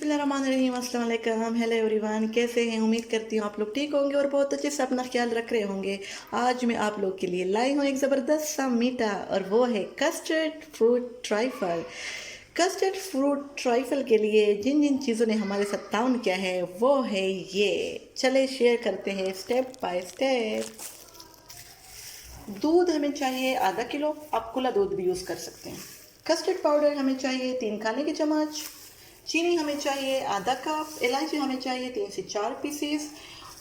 बिस्मिल्लाहिर्रहमानिर्रहीम, अस्सलाम वालेकुम, हेलो एवरीवन। कैसे हैं? उम्मीद करती हूँ आप लोग ठीक होंगे और बहुत अच्छे से अपना ख्याल रख रहे होंगे। आज मैं आप लोग के लिए लाई हूँ एक ज़बरदस्त सा मीठा, और वो है custard fruit trifle. Custard fruit trifle के लिए जिन जिन चीज़ों ने हमारे साथ ताउन किया है वो है ये। चले शेयर करते हैं स्टेप बाय स्टेप। दूध हमें चाहिए आधा किलो, आप खुला दूध भी यूज़ कर सकते हैं। कस्टर्ड पाउडर हमें चाहिए 3 खाने के चम्मच। चीनी हमें चाहिए आधा कप। इलायची हमें चाहिए 3 से 4 पीसीस।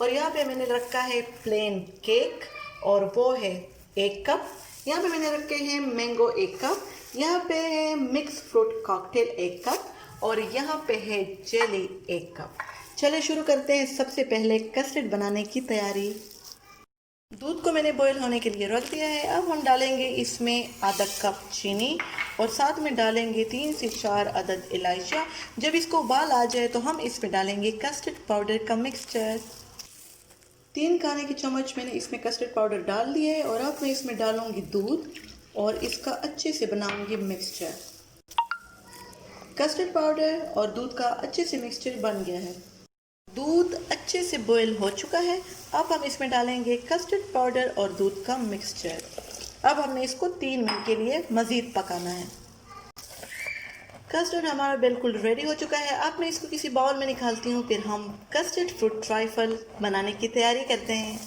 और यहाँ पे मैंने रखा है प्लेन केक, और वो है 1 कप। यहाँ पे मैंने रखे हैं मैंगो 1 कप। यहाँ पे है मिक्स फ्रूट कॉकटेल 1 कप। और यहाँ पे है जेली 1 कप। चले शुरू करते हैं सबसे पहले कस्टर्ड बनाने की तैयारी। दूध को मैंने बॉईल होने के लिए रख दिया है। अब हम डालेंगे इसमें आधा कप चीनी, और साथ में डालेंगे 3 से 4 अदद इलायचियाँ। जब इसको उबाल आ जाए तो हम इसमें डालेंगे कस्टर्ड पाउडर का मिक्सचर। 3 खाने की चम्मच मैंने इसमें कस्टर्ड पाउडर डाल दिए है, और अब मैं इसमें डालूंगी दूध और इसका अच्छे से बनाऊंगी मिक्सचर। कस्टर्ड पाउडर और दूध का अच्छे से मिक्सचर बन गया है। दूध अच्छे से बॉईल हो चुका है। अब हम इसमें डालेंगे कस्टर्ड पाउडर और दूध का मिक्सचर। अब हमने इसको 3 मिनट के लिए मज़ीद पकाना है। कस्टर्ड हमारा बिल्कुल रेडी हो चुका है। अब मैं इसको किसी बाउल में निकालती हूँ, फिर हम कस्टर्ड फ्रूट ट्राइफल बनाने की तैयारी करते हैं।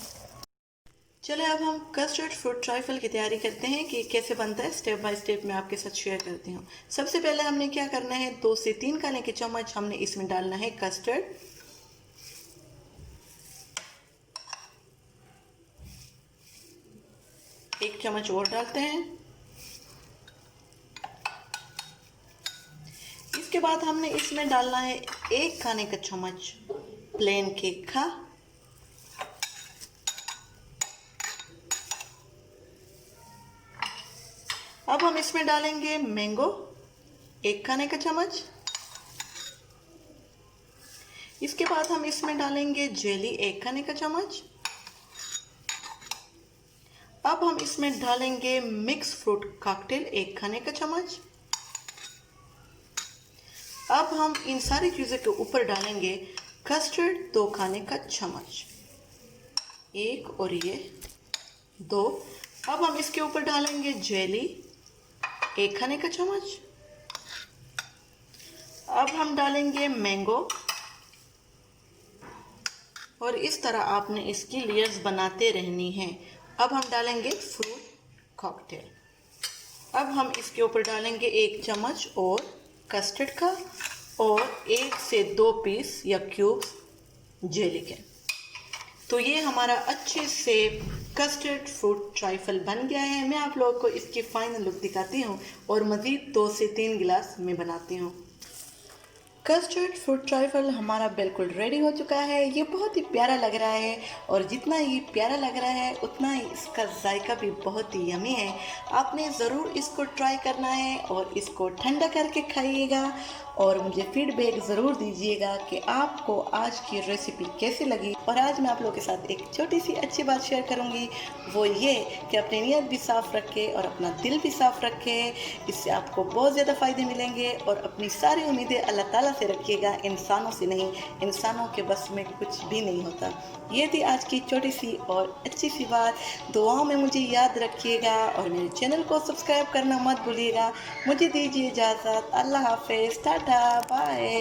चले अब हम कस्टर्ड फ्रूट ट्राइफल की तैयारी करते हैं कि कैसे बनता है। स्टेप बाय स्टेप मैं आपके साथ शेयर करती हूँ। सबसे पहले हमने क्या करना है, 2 से 3 खाने के चम्मच हमने इसमें डालना है कस्टर्ड। एक चम्मच और डालते हैं। इसके बाद हमने इसमें डालना है 1 खाने का चम्मच प्लेन केक का। अब हम इसमें डालेंगे मैंगो 1 खाने का चम्मच। इसके बाद हम इसमें डालेंगे जेली 1 खाने का चम्मच। अब हम इसमें डालेंगे मिक्स फ्रूट कॉकटेल 1 खाने का चम्मच। अब हम इन सारी चीज़ों के ऊपर डालेंगे कस्टर्ड 2 खाने का चम्मच, 1 और ये 2। अब हम इसके ऊपर डालेंगे जेली 1 खाने का चम्मच। अब हम डालेंगे मैंगो, और इस तरह आपने इसकी लेयर्स बनाते रहनी है। अब हम डालेंगे फ्रूट कॉकटेल। अब हम इसके ऊपर डालेंगे 1 चम्मच और कस्टर्ड का, और 1 से 2 पीस या क्यूब्स जेली के। तो ये हमारा अच्छे से कस्टर्ड फ्रूट ट्राइफल बन गया है। मैं आप लोगों को इसकी फाइनल लुक दिखाती हूँ, और मज़ीद 2 से 3 गिलास मैं बनाती हूँ। कस्टर्ड फ्रूट ट्राइफल हमारा बिल्कुल रेडी हो चुका है। ये बहुत ही प्यारा लग रहा है, और जितना ये प्यारा लग रहा है उतना ही इसका जायका भी बहुत ही यमी है। आपने ज़रूर इसको ट्राई करना है, और इसको ठंडा करके खाइएगा, और मुझे फीडबैक ज़रूर दीजिएगा कि आपको आज की रेसिपी कैसी लगी। और आज मैं आप लोगों के साथ एक छोटी सी अच्छी बात शेयर करूँगी, वो ये कि अपनी नीयत भी साफ़ रखें और अपना दिल भी साफ़ रखें। इससे आपको बहुत ज़्यादा फ़ायदे मिलेंगे, और अपनी सारी उम्मीदें अल्लाह ताला से रखिएगा, इंसानों से नहीं। इंसानों के बस में कुछ भी नहीं होता। ये थी आज की छोटी सी और अच्छी सी बात। दुआओं में मुझे याद रखिएगा, और मेरे चैनल को सब्सक्राइब करना मत भूलिएगा। मुझे दीजिए इजाज़त। अल्लाह हाफ़िज़, टाटा, बाय।